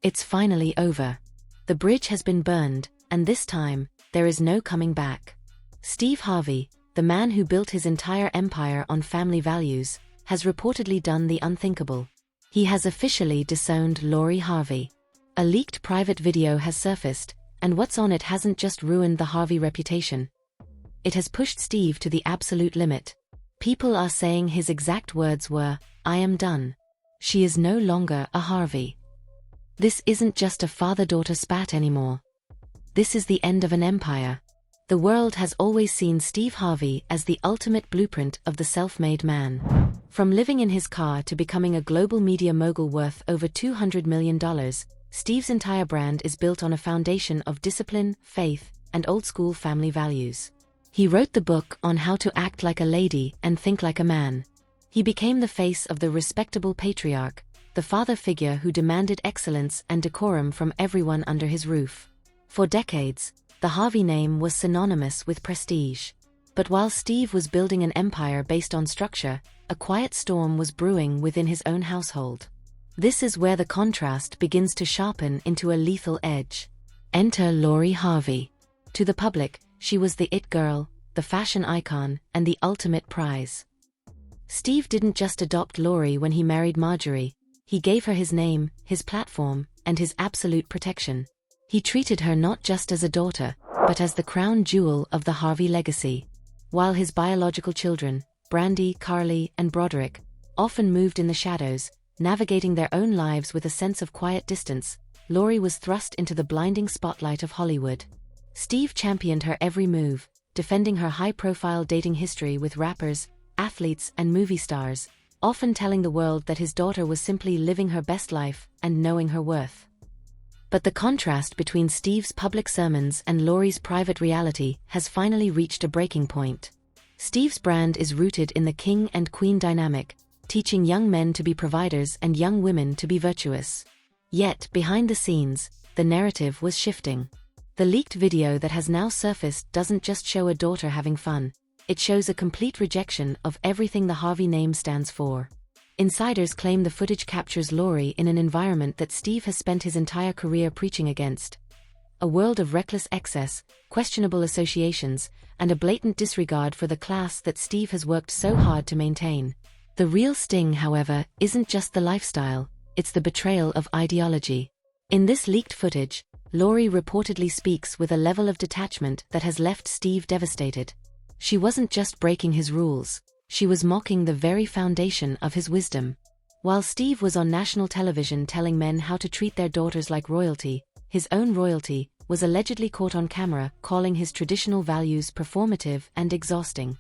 It's finally over. The bridge has been burned, and this time, there is no coming back. Steve Harvey, the man who built his entire empire on family values, has reportedly done the unthinkable. He has officially disowned Lori Harvey. A leaked private video has surfaced, and what's on it hasn't just ruined the Harvey reputation. It has pushed Steve to the absolute limit. People are saying his exact words were, "I am done. She is no longer a Harvey." This isn't just a father-daughter spat anymore. This is the end of an empire. The world has always seen Steve Harvey as the ultimate blueprint of the self-made man. From living in his car to becoming a global media mogul worth over $200 million, Steve's entire brand is built on a foundation of discipline, faith, and old-school family values. He wrote the book on how to act like a lady and think like a man. He became the face of the respectable patriarch, the father figure who demanded excellence and decorum from everyone under his roof. For decades, the Harvey name was synonymous with prestige. But while Steve was building an empire based on structure, a quiet storm was brewing within his own household. This is where the contrast begins to sharpen into a lethal edge. Enter Lori Harvey. To the public, she was the it girl, the fashion icon, and the ultimate prize. Steve didn't just adopt Lori when he married Marjorie. He gave her his name, his platform, and his absolute protection. He treated her not just as a daughter, but as the crown jewel of the Harvey legacy. While his biological children, Brandy, Carly, and Broderick, often moved in the shadows, navigating their own lives with a sense of quiet distance, Lori was thrust into the blinding spotlight of Hollywood. Steve championed her every move, defending her high-profile dating history with rappers, athletes, and movie stars, often telling the world that his daughter was simply living her best life and knowing her worth. But the contrast between Steve's public sermons and Lori's private reality has finally reached a breaking point. Steve's brand is rooted in the king and queen dynamic, teaching young men to be providers and young women to be virtuous. Yet, behind the scenes, the narrative was shifting. The leaked video that has now surfaced doesn't just show a daughter having fun, it shows a complete rejection of everything the Harvey name stands for. Insiders claim the footage captures Lori in an environment that Steve has spent his entire career preaching against. A world of reckless excess, questionable associations, and a blatant disregard for the class that Steve has worked so hard to maintain. The real sting, however, isn't just the lifestyle, it's the betrayal of ideology. In this leaked footage, Lori reportedly speaks with a level of detachment that has left Steve devastated. She wasn't just breaking his rules, she was mocking the very foundation of his wisdom. While Steve was on national television telling men how to treat their daughters like royalty, his own royalty was allegedly caught on camera calling his traditional values performative and exhausting.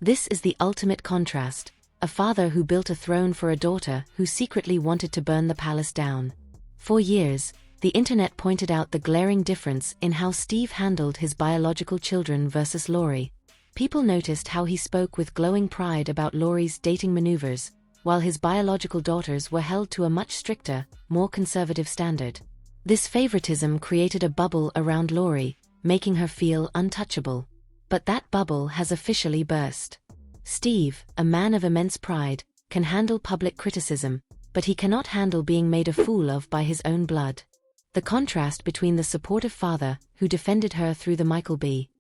This is the ultimate contrast, a father who built a throne for a daughter who secretly wanted to burn the palace down. For years, the internet pointed out the glaring difference in how Steve handled his biological children versus Lori. People noticed how he spoke with glowing pride about Lori's dating maneuvers, while his biological daughters were held to a much stricter, more conservative standard. This favoritism created a bubble around Lori, making her feel untouchable. But that bubble has officially burst. Steve, a man of immense pride, can handle public criticism, but he cannot handle being made a fool of by his own blood. The contrast between the supportive father, who defended her through the Michael B.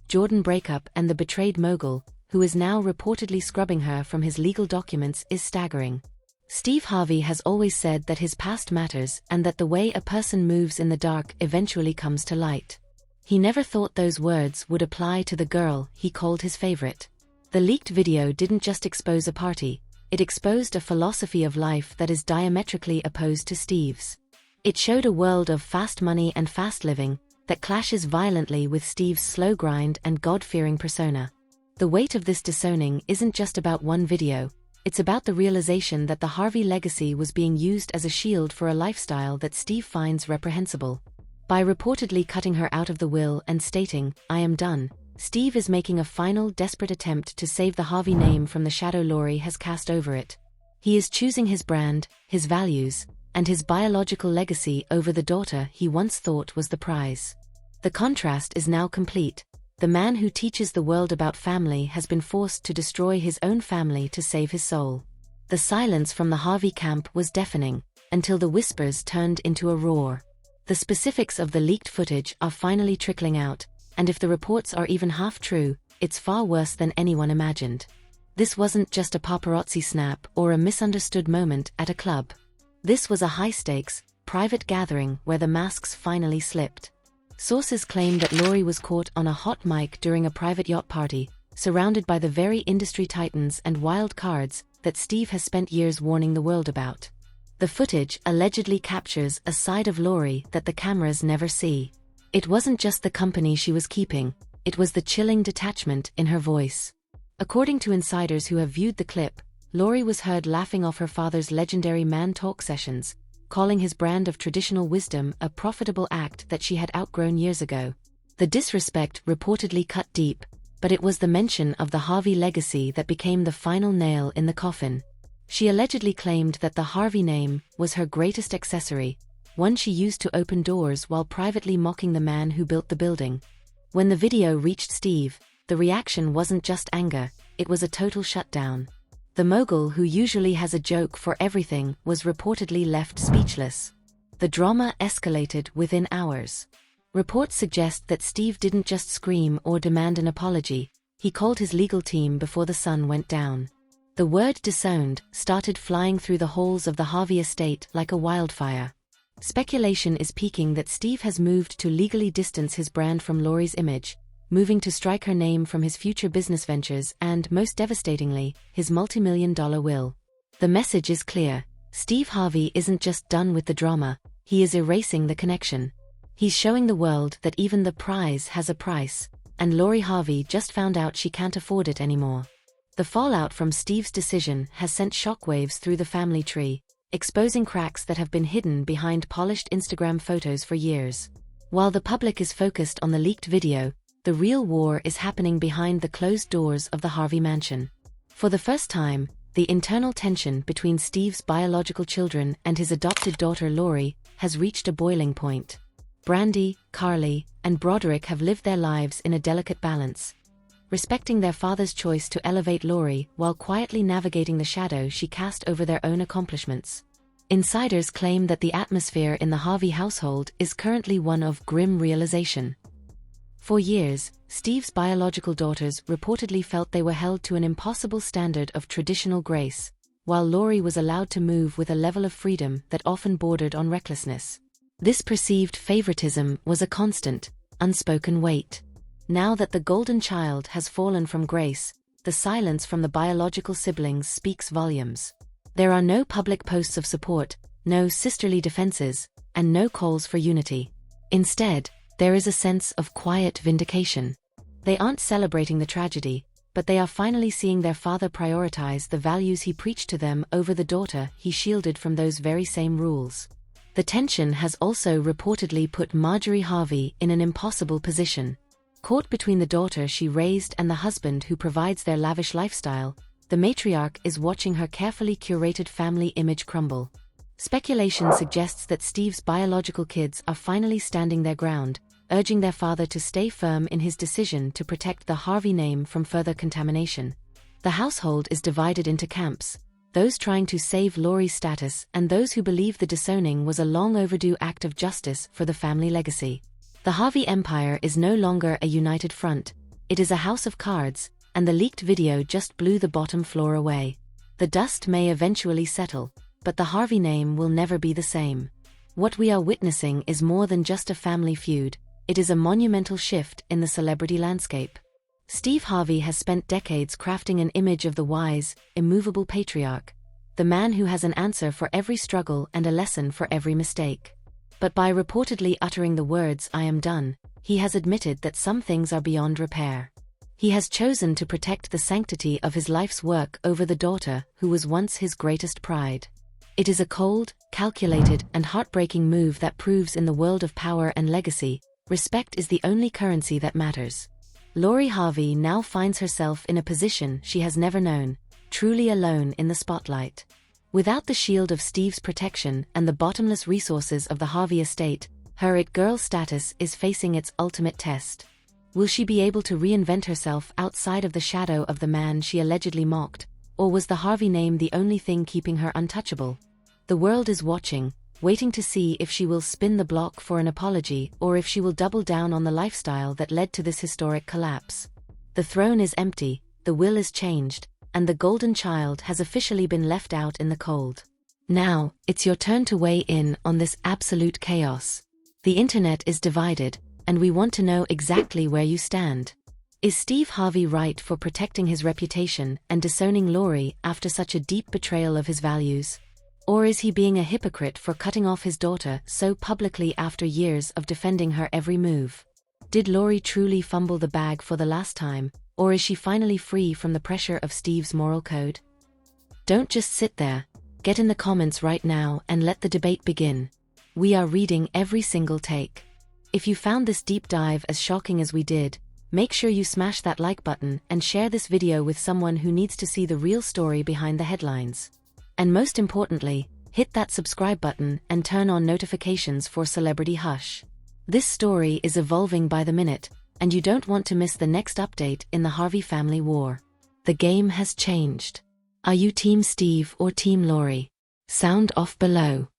Jordan breakup, and the betrayed mogul, who is now reportedly scrubbing her from his legal documents, is staggering. Steve Harvey has always said that his past matters and that the way a person moves in the dark eventually comes to light. He never thought those words would apply to the girl he called his favorite. The leaked video didn't just expose a party, it exposed a philosophy of life that is diametrically opposed to Steve's. It showed a world of fast money and fast living that clashes violently with Steve's slow grind and God-fearing persona. The weight of this disowning isn't just about one video, it's about the realization that the Harvey legacy was being used as a shield for a lifestyle that Steve finds reprehensible. By reportedly cutting her out of the will and stating, "I am done," Steve is making a final desperate attempt to save the Harvey name from the shadow Lori has cast over it. He is choosing his brand, his values, and his biological legacy over the daughter he once thought was the prize. The contrast is now complete. The man who teaches the world about family has been forced to destroy his own family to save his soul. The silence from the Harvey camp was deafening. until the whispers turned into a roar. The specifics of the leaked footage are finally trickling out, and if the reports are even half true, it's far worse than anyone imagined. This wasn't just a paparazzi snap or a misunderstood moment at a club. This was a high-stakes, private gathering where the masks finally slipped. Sources claim that Lori was caught on a hot mic during a private yacht party, surrounded by the very industry titans and wild cards that Steve has spent years warning the world about. The footage allegedly captures a side of Lori that the cameras never see. It wasn't just the company she was keeping, it was the chilling detachment in her voice. According to insiders who have viewed the clip, Lori was heard laughing off her father's legendary man talk sessions, calling his brand of traditional wisdom a profitable act that she had outgrown years ago. The disrespect reportedly cut deep, but it was the mention of the Harvey legacy that became the final nail in the coffin. She allegedly claimed that the Harvey name was her greatest accessory, one she used to open doors while privately mocking the man who built the building. When the video reached Steve, the reaction wasn't just anger, it was a total shutdown. The mogul, who usually has a joke for everything, was reportedly left speechless. The drama escalated within hours. Reports suggest that Steve didn't just scream or demand an apology, he called his legal team before the sun went down. The word "disowned" started flying through the halls of the Harvey estate like a wildfire. Speculation is peaking that Steve has moved to legally distance his brand from Lori's image, moving to strike her name from his future business ventures and, most devastatingly, his multi-million-dollar will. The message is clear. Steve Harvey isn't just done with the drama, he is erasing the connection. He's showing the world that even the prize has a price, and Lori Harvey just found out she can't afford it anymore. The fallout from Steve's decision has sent shockwaves through the family tree, exposing cracks that have been hidden behind polished Instagram photos for years. While the public is focused on the leaked video, the real war is happening behind the closed doors of the Harvey mansion. For the first time, the internal tension between Steve's biological children and his adopted daughter Lori has reached a boiling point. Brandy, Carly, and Broderick have lived their lives in a delicate balance, respecting their father's choice to elevate Lori while quietly navigating the shadow she cast over their own accomplishments. Insiders claim that the atmosphere in the Harvey household is currently one of grim realization. For years, Steve's biological daughters reportedly felt they were held to an impossible standard of traditional grace, while Lori was allowed to move with a level of freedom that often bordered on recklessness. This perceived favoritism was a constant, unspoken weight. Now that the golden child has fallen from grace, the silence from the biological siblings speaks volumes. There are no public posts of support, no sisterly defenses, and no calls for unity. Instead, there is a sense of quiet vindication. They aren't celebrating the tragedy, but they are finally seeing their father prioritize the values he preached to them over the daughter he shielded from those very same rules. The tension has also reportedly put Marjorie Harvey in an impossible position. Caught between the daughter she raised and the husband who provides their lavish lifestyle, the matriarch is watching her carefully curated family image crumble. Speculation suggests that Steve's biological kids are finally standing their ground, urging their father to stay firm in his decision to protect the Harvey name from further contamination. The household is divided into camps, those trying to save Lori's status and those who believe the disowning was a long overdue act of justice for the family legacy. The Harvey empire is no longer a united front, it is a house of cards, and the leaked video just blew the bottom floor away. The dust may eventually settle, but the Harvey name will never be the same. What we are witnessing is more than just a family feud, it is a monumental shift in the celebrity landscape. Steve Harvey has spent decades crafting an image of the wise, immovable patriarch, the man who has an answer for every struggle and a lesson for every mistake. But by reportedly uttering the words "I am done," he has admitted that some things are beyond repair. He has chosen to protect the sanctity of his life's work over the daughter who was once his greatest pride. It is a cold, calculated, and heartbreaking move that proves in the world of power and legacy, respect is the only currency that matters. Lori Harvey now finds herself in a position she has never known, truly alone in the spotlight. Without the shield of Steve's protection and the bottomless resources of the Harvey estate, her it-girl status is facing its ultimate test. Will she be able to reinvent herself outside of the shadow of the man she allegedly mocked, or was the Harvey name the only thing keeping her untouchable? The world is watching, waiting to see if she will spin the block for an apology or if she will double down on the lifestyle that led to this historic collapse. The throne is empty, the will is changed, and the golden child has officially been left out in the cold. Now, it's your turn to weigh in on this absolute chaos. The internet is divided, and we want to know exactly where you stand. Is Steve Harvey right for protecting his reputation and disowning Lori after such a deep betrayal of his values? Or is he being a hypocrite for cutting off his daughter so publicly after years of defending her every move? Did Lori truly fumble the bag for the last time, or is she finally free from the pressure of Steve's moral code? Don't just sit there. Get in the comments right now and let the debate begin. We are reading every single take. If you found this deep dive as shocking as we did, make sure you smash that like button and share this video with someone who needs to see the real story behind the headlines. And most importantly, hit that subscribe button and turn on notifications for Celebrity Hush. This story is evolving by the minute, and you don't want to miss the next update in the Harvey family war. The game has changed. Are you Team Steve or Team Lori? Sound off below.